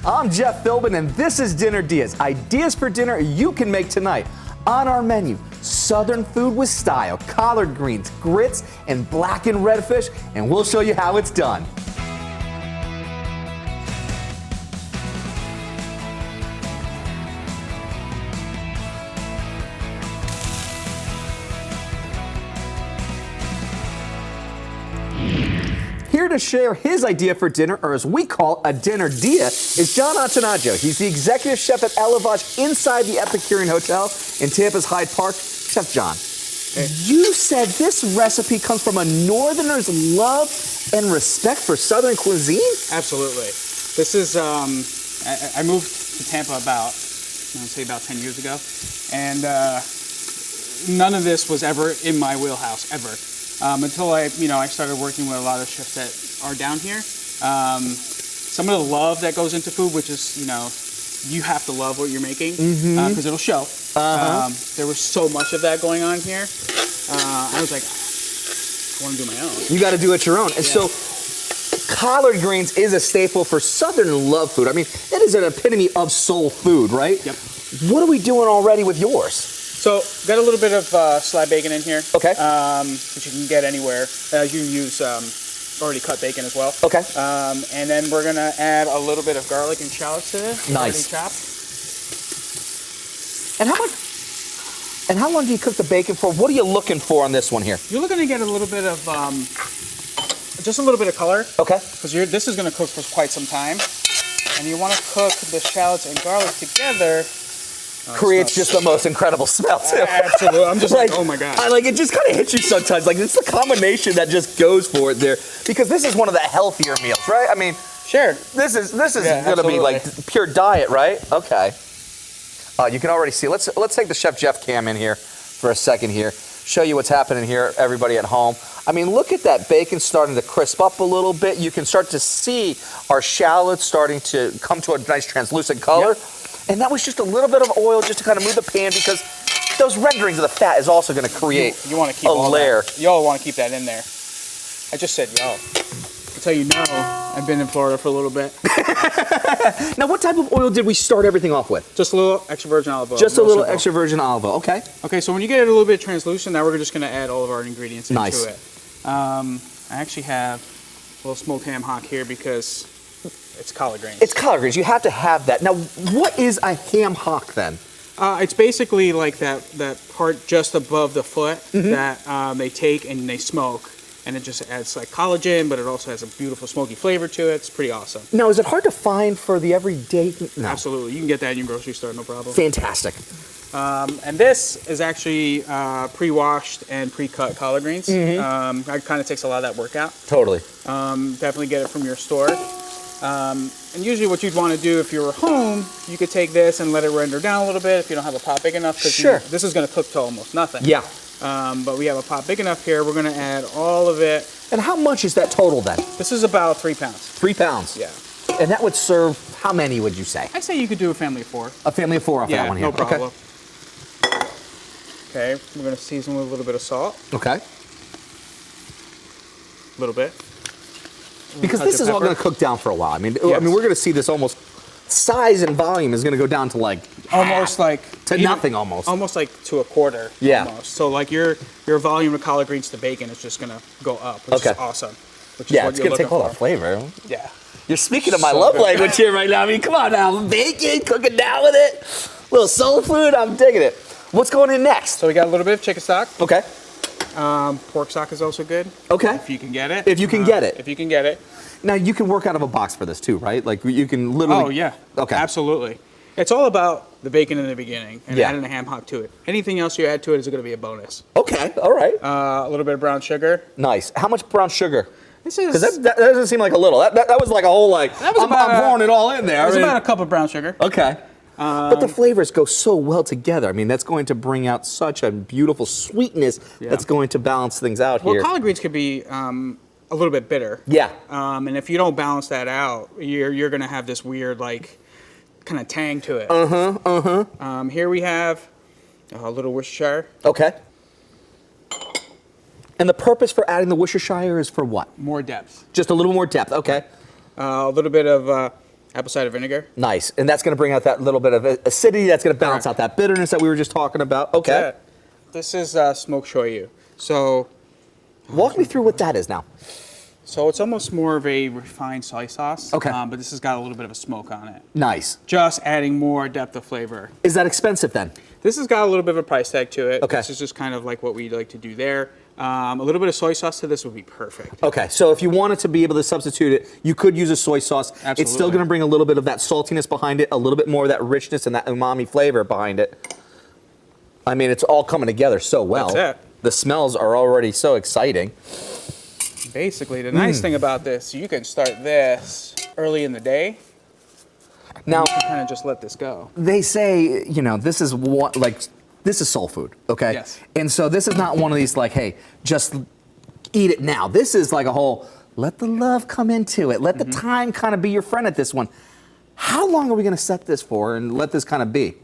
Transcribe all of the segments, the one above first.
I'm Jeff Philbin, and this is Dinner Diaz. Ideas for dinner you can make tonight. On our menu, Southern food with style, collard greens, grits, and blackened redfish, and we'll show you how it's done. Here to share his idea for dinner, or as we call a dinner dia, is John Antonaggio. He's the executive chef at Elevage inside the Epicurean Hotel in Tampa's Hyde Park. Chef John, you said this recipe comes from a Northerner's love and respect for Southern cuisine? Absolutely. This is, I moved to Tampa about 10 years ago, and none of this was ever in my wheelhouse, ever. Until I started working with a lot of chefs that are down here. Some of the love that goes into food, which is, you have to love what you're making because it'll show. There was so much of that going on here. I was like, I want to do my own. You got to do it your own. And so collard greens is a staple for Southern love food. I mean, it is an epitome of soul food, right? Yep. What are we doing already with yours? So, got a little bit of slab bacon in here. Okay. Which you can get anywhere. You can use already cut bacon as well. Okay. And then we're gonna add a little bit of garlic and shallots to this. Nice. Already chopped. And how much? And how long do you cook the bacon for? What are you looking for on this one here? You're looking to get a little bit of, just a little bit of color. Okay. Because this is gonna cook for quite some time, and you want to cook the shallots and garlic together. Creates just the most incredible smell too. Absolutely, I'm just like, oh my god. It just kind of hits you sometimes. Like it's the combination that just goes for it there, because this is one of the healthier meals, right? I mean, sure. This is gonna be like pure diet, right? Okay. You can already see. Let's take the Chef Jeff cam in here for a second here. Show you what's happening here, everybody at home. I mean, look at that bacon starting to crisp up a little bit. You can start to see our shallots starting to come to a nice translucent color. Yep. And that was just a little bit of oil just to kind of move the pan, because those renderings of the fat is also going to create you want to keep a layer. Y'all want to keep that in there. I just said y'all. That's how you know I've been in Florida for a little bit. Now, what type of oil did we start everything off with? Just a little extra virgin olive oil. Just a little extra virgin olive oil, okay. Okay, so when you get it a little bit translucent, now we're just going to add all of our ingredients into it. I actually have a little smoked ham hock here because it's collard greens. It's collard greens. You have to have that. Now, what is a ham hock then? It's basically like that part just above the foot that they take and they smoke, and it just adds like collagen, but it also has a beautiful smoky flavor to it. It's pretty awesome. Now, is it hard to find for the everyday? No. Absolutely. You can get that in your grocery store, no problem. Fantastic. And this is actually pre-washed and pre-cut collard greens. It kind of takes a lot of that work out. Totally. Definitely get it from your store. And usually what you'd want to do if you were home, you could take this and let it render down a little bit if you don't have a pot big enough. Sure. This is going to cook to almost nothing. Yeah. But we have a pot big enough here. We're going to add all of it. And how much is that total then? This is about 3 pounds. 3 pounds? Yeah. And that would serve how many, would you say? I'd say you could do a family of 4. A family of 4 off that one here. No problem. Okay, we're going to season with a little bit of salt. Okay. A little bit. Because this is all going to cook down for a while. I mean, we're going to see this almost size and volume is going to go down to like almost like to nothing almost. Almost like to a quarter. Yeah. Almost. So like your volume of collard greens to bacon is just going to go up, which is awesome. Which is what it's going to take all that flavor. Yeah. You're speaking of my love language here right now. I mean, come on now, bacon, cooking down with it, little soul food. I'm digging it. What's going in next? So we got a little bit of chicken stock. Okay. Pork stock is also good. Okay. If you can get it. If you can get it. If you can get it. Now, you can work out of a box for this too, right? Like, you can literally... Oh, yeah. Okay. Absolutely. It's all about the bacon in the beginning and adding a ham hock to it. Anything else you add to it is going to be a bonus. Okay. All right. A little bit of brown sugar. Nice. How much brown sugar? This is... Because that doesn't seem like a little. That was like a whole, like... I'm pouring it all in there. That was about a cup of brown sugar. Okay. But the flavors go so well together. I mean, that's going to bring out such a beautiful sweetness that's going to balance things out here. Well, collard greens could be a little bit bitter. Yeah. And if you don't balance that out, you're going to have this weird, like, kind of tang to it. Here we have a little Worcestershire. Okay. And the purpose for adding the Worcestershire is for what? More depth. Just a little more depth. Okay. A little bit of apple cider vinegar. Nice. And that's going to bring out that little bit of acidity. That's going to balance out that bitterness that we were just talking about. Okay. Yeah. This is smoked shoyu. So, walk me through what that is now. So it's almost more of a refined soy sauce. Okay. But this has got a little bit of a smoke on it. Nice. Just adding more depth of flavor. Is that expensive then? This has got a little bit of a price tag to it. Okay. This is just kind of like what we like to do there. A little bit of soy sauce to this would be perfect. Okay, so if you wanted to be able to substitute it, you could use a soy sauce. Absolutely. It's still going to bring a little bit of that saltiness behind it, a little bit more of that richness and that umami flavor behind it. I mean, it's all coming together so well. That's it. The smells are already so exciting. Basically, the nice thing about this, you can start this early in the day. Now, You can kind of just let this go. they say, you know, this is what, like, this is soul food, okay? Yes. And so this is not one of these, like, hey, just eat it now. This is like a whole, let the love come into it. Let the time kind of be your friend at this one. How long are we going to set this for and let this kind of be?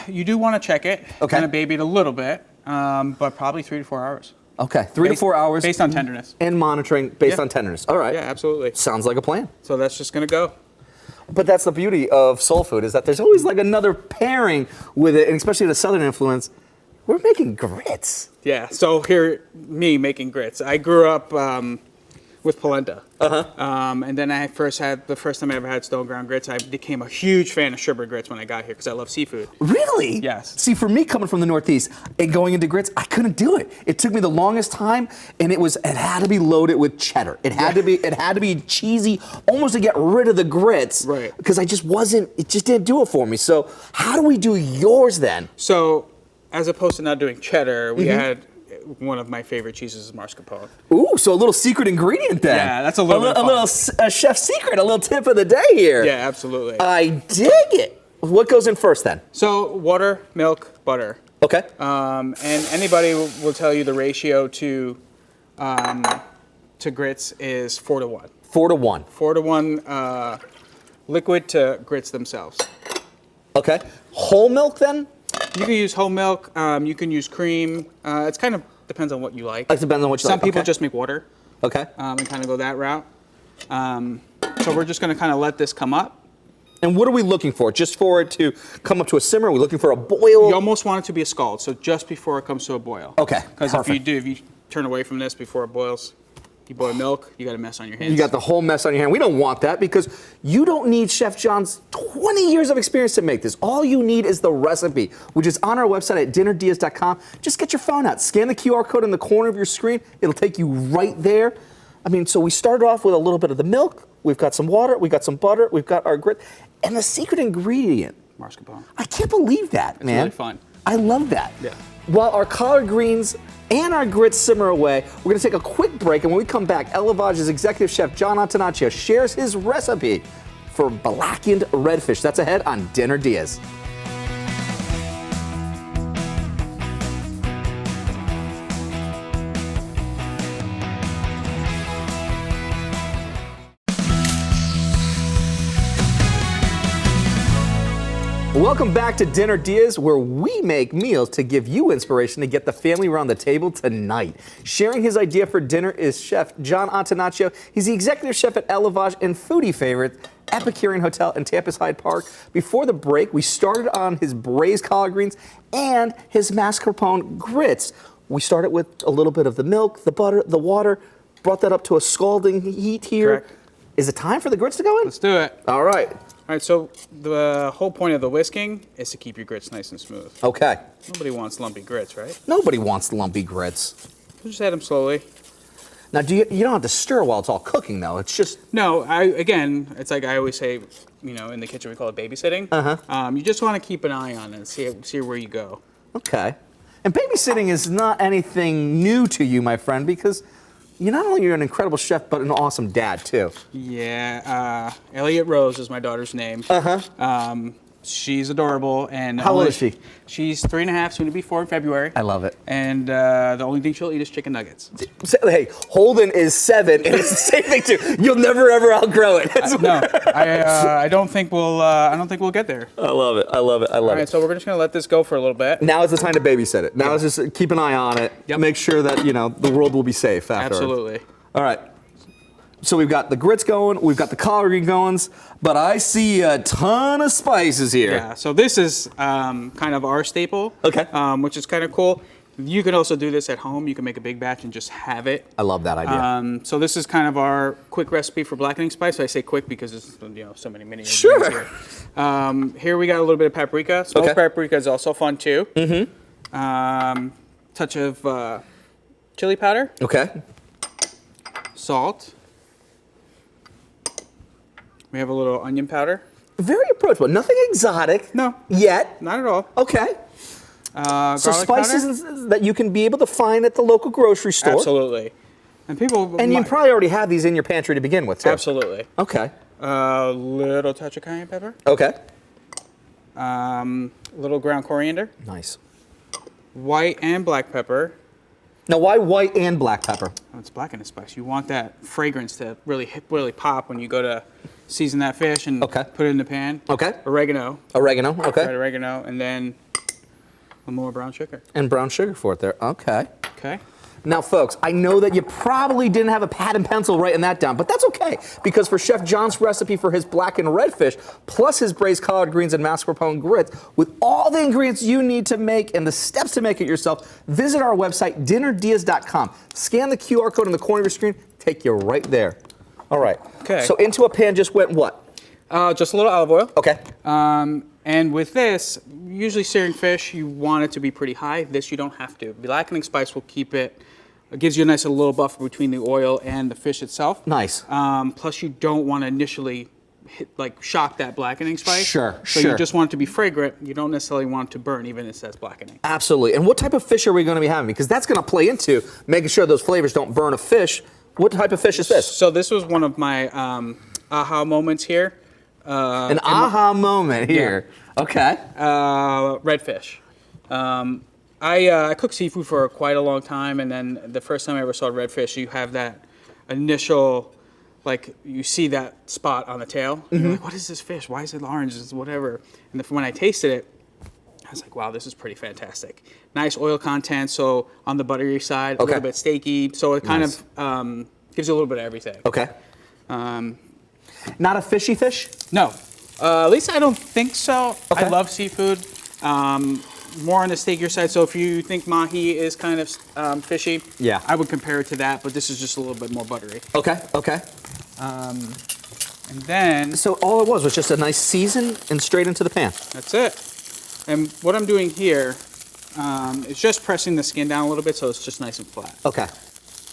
You do want to check it, Okay. kind of baby it a little bit, but probably 3 to 4 hours. Okay, 3 to 4 hours. Based on tenderness. And monitoring based Yeah. on tenderness. All right. Yeah, absolutely. Sounds like a plan. So that's just going to go. But that's the beauty of soul food is that there's always like another pairing with it, and especially the southern influence. We're making grits. Yeah, so here, me making grits. I grew up with polenta. And then the first time I ever had stone ground grits, I became a huge fan of sugar grits when I got here because I love seafood. Really? Yes. See, for me coming from the Northeast and going into grits, I couldn't do it. It took me the longest time, and it had to be loaded with cheddar. It had to be cheesy, almost to get rid of the grits. Right. Because it just didn't do it for me. So how do we do yours then? So, as opposed to not doing cheddar, we had one of my favorite cheeses is mascarpone. Ooh, so a little secret ingredient then. Yeah, that's a little bit of little chef's secret, a little tip of the day here. Yeah, absolutely. I dig it. What goes in first then? So, water, milk, butter. Okay. And anybody will tell you the ratio to grits is 4 to 1. 4 to 1. 4 to 1 liquid to grits themselves. Okay. Whole milk then? You can use whole milk. You can use cream. It's kind of depends on what you like. It depends on what you like. Some people Okay. just make water Okay. and kind of go that route. So we're just going to kind of let this come up. And what are we looking for? Just for it to come up to a simmer? Are we looking for a boil? You almost want it to be a scald, so just before it comes to a boil. Okay, Because perfect. if you turn away from this before it boils, you boil milk, you got a mess on your hands. You got the whole mess on your hand. We don't want that because you don't need Chef John's 20 years of experience to make this. All you need is the recipe, which is on our website at dinnerdeas.com. Just get your phone out, scan the QR code in the corner of your screen. It'll take you right there. I mean, so we started off with a little bit of the milk. We've got some water. We've got some butter. We've got our grit. And the secret ingredient. mascarpone. I can't believe that, man. really fun. I love that. Yeah. While our collard greens and our grits simmer away, we're going to take a quick break, and when we come back, Elevag's executive chef John Antonaccio shares his recipe for blackened redfish. That's ahead on Dinner Diaz. Welcome back to Dinner Diaz, where we make meals to give you inspiration to get the family around the table tonight. Sharing his idea for dinner is Chef John Antonaccio. He's the executive chef at Elevage and foodie favorite Epicurean Hotel in Tampa's Hyde Park. Before the break, we started on his braised collard greens and his mascarpone grits. We started with a little bit of the milk, the butter, the water, brought that up to a scalding heat here. Correct. Is it time for the grits to go in? Let's do it. All right. All right, so the whole point of the whisking is to keep your grits nice and smooth. Okay. Nobody wants lumpy grits, right? Nobody wants lumpy grits. Just add them slowly. Now, you don't have to stir while it's all cooking, though. It's just... No, it's like I always say, in the kitchen we call it babysitting. You just want to keep an eye on it and see where you go. Okay. And babysitting is not anything new to you, my friend, because not only you're an incredible chef, but an awesome dad, too. Yeah, Elliot Rose is my daughter's name. She's adorable. And How old is she? She's 3.5, soon to be 4 in February. I love it. And the only thing she'll eat is chicken nuggets. Hey, Holden is 7, and it's the same thing, too. You'll never, ever outgrow it. No, I don't think we'll get there. I love it. I love it. I love All right, it. so we're just gonna let this go for a little bit. Now is the time to babysit it. Now is just keep an eye on it. Yep. Make sure that, the world will be safe afterwards. Absolutely. All right. So we've got the grits going, we've got the collard green goings, but I see a ton of spices here. Yeah, so this is kind of our staple, Okay. Which is kind of cool. You can also do this at home. You can make a big batch and just have it. I love that idea. So this is kind of our quick recipe for blackening spice. I say quick because there's so many ingredients Sure. here. Here we got a little bit of paprika. Smoked paprika is also fun too. Mm-hmm. Touch of chili powder. Okay. Salt. We have a little onion powder. Very approachable. Nothing exotic. No. Yet. Not at all. Okay. So Garlic spices powder? that you can be able to find at the local grocery store. Absolutely. And people. And you probably already have these in your pantry to begin with, too. Absolutely. Okay. A little touch of cayenne pepper. Okay. Little ground coriander. Nice. White and black pepper. Now, why white and black pepper? Oh, it's blackened spice. You want that fragrance to really pop when you go to season that fish and Okay. put it in the pan. Okay. Oregano. Oregano. Okay. Right, oregano, and then a more brown sugar. And brown sugar for it there. Okay. Okay. Now, folks, I know that you probably didn't have a pad and pencil writing that down, but that's okay, because for Chef John's recipe for his blackened redfish, plus his braised collard greens and mascarpone grits, with all the ingredients you need to make and the steps to make it yourself, visit our website, dinnerdeas.com. Scan the QR code in the corner of your screen, take you right there. All right. Okay. So into a pan just went what? Just a little olive oil. Okay. And with this, usually searing fish, you want it to be pretty high. This you don't have to. Blackening spice will keep it. It gives you a nice little buffer between the oil and the fish itself. Nice. Plus, you don't want to initially shock that blackening spice. Sure, So sure. you just want it to be fragrant. You don't necessarily want it to burn, even if it says blackening. Absolutely. And what type of fish are we going to be having? Because that's going to play into making sure those flavors don't burn a fish. What type of fish is this? So this was one of my aha moments here. An aha moment here. Yeah. Okay. Redfish. I cooked seafood for quite a long time, and then the first time I ever saw redfish, you have that initial, you see that spot on the tail. Mm-hmm. You're like, what is this fish? Why is it orange? It's whatever. And when I tasted it, I was like, wow, this is pretty fantastic. Nice oil content, so on the buttery side, a little bit steaky, so it kind of gives you a little bit of everything. Okay. Not a fishy fish? No. At least I don't think so. Okay. I love seafood. More on the steakier side. So if you think mahi is kind of fishy, yeah, I would compare it to that. But this is just a little bit more buttery. Okay. Okay. And then so all it was just a nice season and straight into the pan. That's it. And what I'm doing here is just pressing the skin down a little bit so it's just nice and flat. Okay.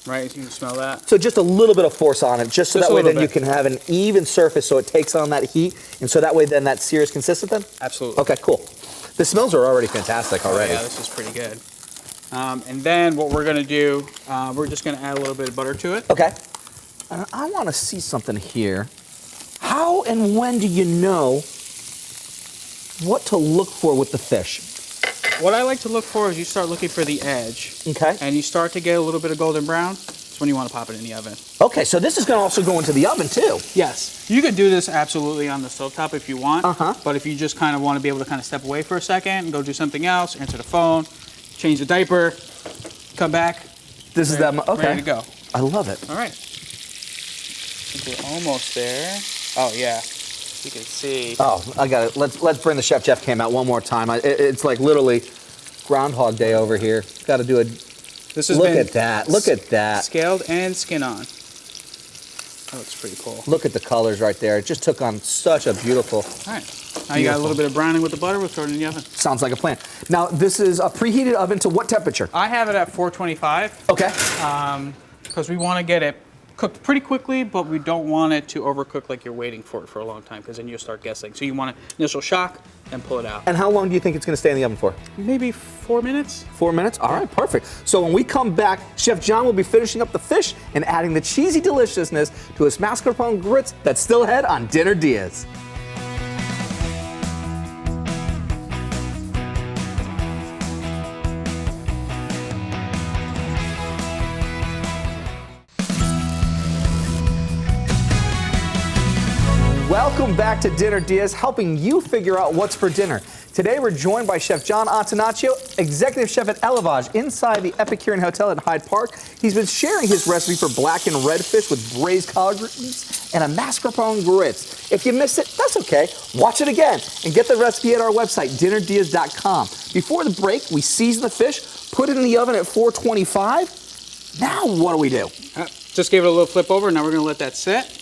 Right? You can smell that. So just a little bit of force on it, just so Just that way then bit. you can have an even surface, so it takes on that heat, and so that way then that sear is consistent then. Absolutely. Okay. Cool. The smells are already fantastic already. Oh, yeah, this is pretty good. And then what we're gonna do, we're just gonna add a little bit of butter to it. Okay. I want to see something here. How and when do you know what to look for with the fish? What I like to look for is you start looking for the edge. Okay. And you start to get a little bit of golden brown. That's when you want to pop it in the oven. Okay, so this is going to also go into the oven too. Yes. You could do this absolutely on the stovetop if you want. Uh-huh. But if you just kind of want to be able to kind of step away for a second and go do something else, answer the phone, change the diaper, come back. This is that. Okay. Ready to go. I love it. All right. I think we're almost there. Oh yeah. You can see. Oh, I got it. Let's bring the Chef Jeff cam out one more time. It's like literally Groundhog Day over here. Got to do a. This has look been at that. Look at that. Scaled and skin on. That looks pretty cool. Look at the colors right there. It just took on such a beautiful. All right. Now you got a little bit of browning with the butter. We'll throw it in the oven. Sounds like a plan. Now this is a preheated oven to what temperature? I have it at 425. Okay. Because we want to get it cooked pretty quickly, but we don't want it to overcook like you're waiting for it for a long time, because then you'll start guessing. So you want an initial shock, then pull it out. And how long do you think it's going to stay in the oven for? Maybe 4 minutes. 4 minutes? All right, perfect. So when we come back, Chef John will be finishing up the fish and adding the cheesy deliciousness to his mascarpone grits that still ahead on Dinner Diaz. Welcome back to Dinner DeeAs, helping you figure out what's for dinner. Today we're joined by Chef John Antonaccio, executive chef at Elevage inside the Epicurean Hotel at Hyde Park. He's been sharing his recipe for blackened redfish with braised collard greens and a mascarpone grits. If you missed it, that's okay. Watch it again and get the recipe at our website, dinnerdeas.com. Before the break, we season the fish, put it in the oven at 425. Now what do we do? Just gave it a little flip over. Now we're going to let that sit.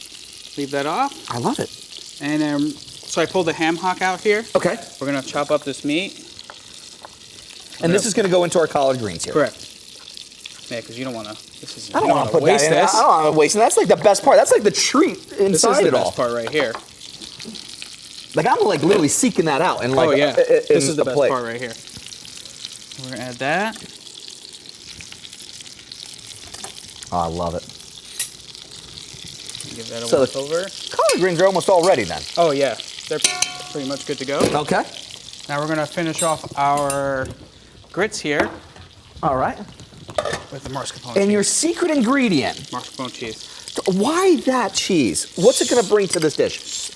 Leave that off. I love it. And so I pulled the ham hock out here. Okay. We're going to chop up this meat. And this is going to go into our collard greens here. Correct. Yeah, because you don't want to. I don't want to put waste that in. this. I don't want to waste it. That's like the best part. That's like the treat inside This is the it all. best part right here. Like I'm like literally seeking that out and like. Oh yeah. This is the best plate. part right here. We're going to add that. Oh, I love it. Give that a So once over. Collard greens are almost all ready then. Oh yeah, they're pretty much good to go. Okay. Now we're gonna finish off our grits here All right. with the mascarpone And cheese. your secret ingredient. Mascarpone cheese. Why that cheese? What's it going to bring to this dish?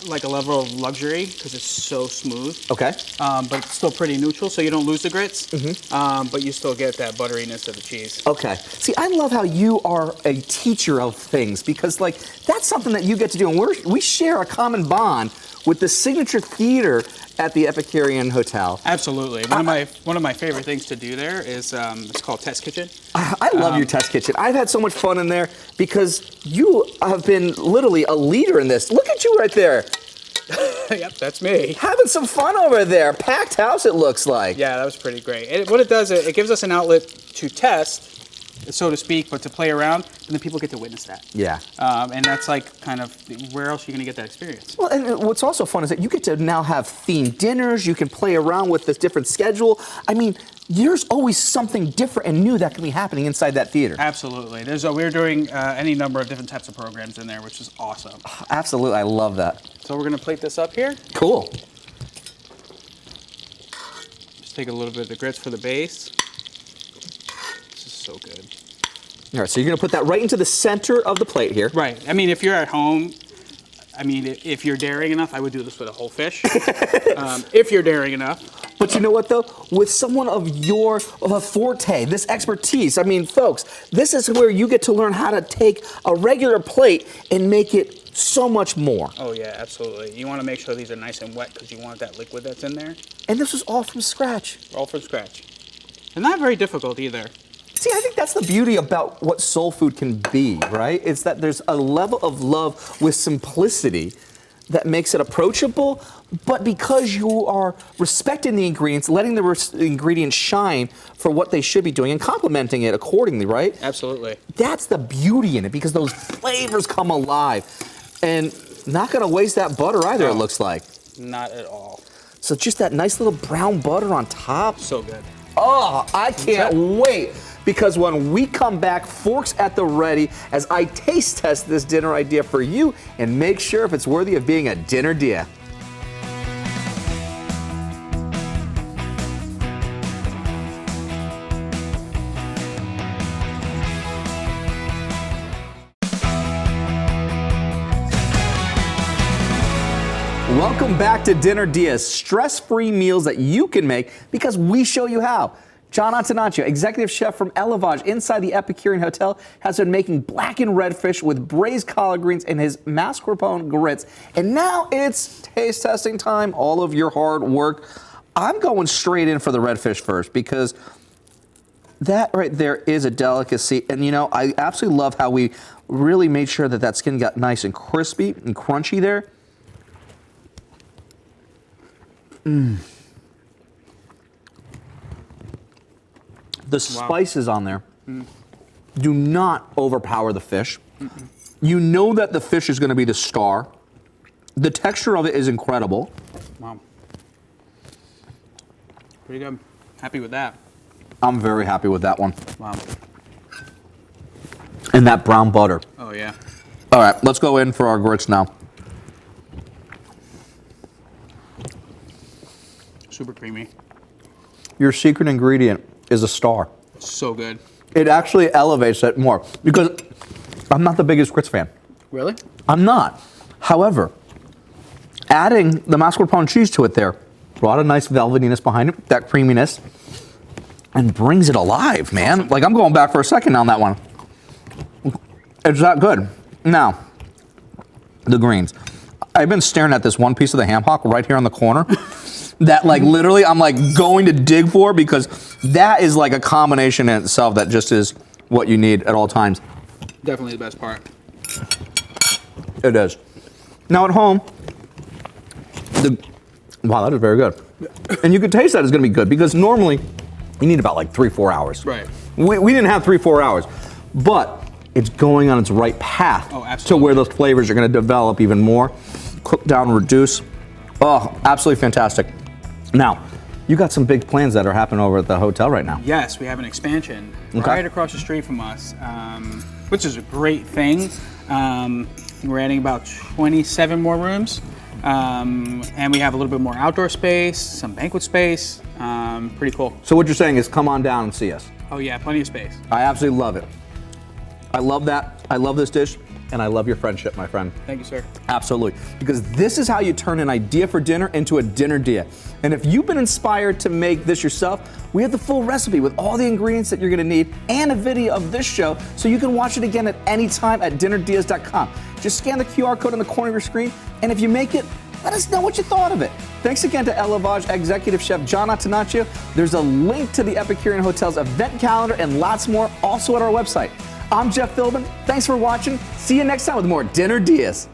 Like a level of luxury because it's so smooth. Okay. But it's still pretty neutral, so you don't lose the grits. But you still get that butteriness of the cheese. Okay. See, I love how you are a teacher of things because, like, that's something that you get to do, and we share a common bond with the signature theater at the Epicurean Hotel. Absolutely. One of my favorite things to do there is it's called Test Kitchen. I love your test kitchen. I've had so much fun in there because you have been literally a leader in this. Look at you right there. Yep, that's me. Having some fun over there. Packed house, it looks like. Yeah, that was pretty great. What it does, it gives us an outlet to test, so to speak, but to play around, and then people get to witness that. Yeah. And that's like kind of, where else are you going to get that experience? Well, and what's also fun is that you get to now have themed dinners. You can play around with this different schedule. I mean, there's always something different and new that can be happening inside that theater. Absolutely. We're doing any number of different types of programs in there, which is awesome. Absolutely, I love that. So we're going to plate this up here. Cool. Just take a little bit of the grits for the base. This is so good. All right, so you're gonna put that right into the center of the plate here. Right. I mean, if you're at home, if you're daring enough, I would do this with a whole fish. If you're daring enough. But you know what though? With someone of your forte, this expertise, I mean, folks, this is where you get to learn how to take a regular plate and make it so much more. Oh yeah, absolutely. You want to make sure these are nice and wet because you want that liquid that's in there. And this was all from scratch. All from scratch. And not very difficult either. See, I think that's the beauty about what soul food can be, right? It's that there's a level of love with simplicity that makes it approachable, but because you are respecting the ingredients, letting the ingredients shine for what they should be doing and complementing it accordingly, right? Absolutely. That's the beauty in it because those flavors come alive. And not gonna waste that butter either, No. it looks like. Not at all. So just that nice little brown butter on top. So good. Oh, I can't wait. Because when we come back, forks at the ready as I taste test this dinner idea for you and make sure if it's worthy of being a dinner DeeA. Welcome back to Dinner DeeAs, stress-free meals that you can make because we show you how. John Antonaccio, executive chef from Elevage inside the Epicurean Hotel, has been making blackened redfish with braised collard greens and his mascarpone grits. And now it's taste testing time, all of your hard work. I'm going straight in for the redfish first because that right there is a delicacy. And you know, I absolutely love how we really made sure that that skin got nice and crispy and crunchy there. The spices on there do not overpower the fish. You know that the fish is going to be the star. The texture of it is incredible. Wow. Pretty good. Happy with that. I'm very happy with that one. Wow. And that brown butter. Oh yeah. All right, let's go in for our grits now. Super creamy. Your secret ingredient is a star. So good. It actually elevates it more because I'm not the biggest grits fan. Really? I'm not. However, adding the mascarpone cheese to it there brought a nice velvetiness behind it, that creaminess, and brings it alive, man. Awesome. Like, I'm going back for a second on that one. It's that good. Now, the greens. I've been staring at this one piece of the ham hock right here on the corner that, like, literally I'm like going to dig for, because that is like a combination in itself that just is what you need at all times. Definitely the best part. It is. Now at home, wow, that is very good. And you can taste that it's gonna be good, because normally you need about like 3-4 hours. Right. We didn't have 3-4 hours, but it's going on its right path to where those flavors are gonna develop even more, cook down, reduce. Oh, absolutely fantastic. Now, you got some big plans that are happening over at the hotel right now. Yes, we have an expansion Okay. right across the street from us, which is a great thing. We're adding about 27 more rooms, and we have a little bit more outdoor space, some banquet space. Pretty cool. So what you're saying is come on down and see us. Oh yeah, plenty of space. I absolutely love it. I love that. I love this dish, and I love your friendship, my friend. Thank you, sir. Absolutely. Because this is how you turn an idea for dinner into a dinner dia. And if you've been inspired to make this yourself, we have the full recipe with all the ingredients that you're gonna need and a video of this show, so you can watch it again at any time at dinnerdias.com. Just scan the QR code on the corner of your screen, and if you make it, let us know what you thought of it. Thanks again to Elevage Executive Chef John Antonaccio. There's a link to the Epicurean Hotel's event calendar and lots more also at our website. I'm Jeff Philbin. Thanks for watching. See you next time with more Dinner Dias.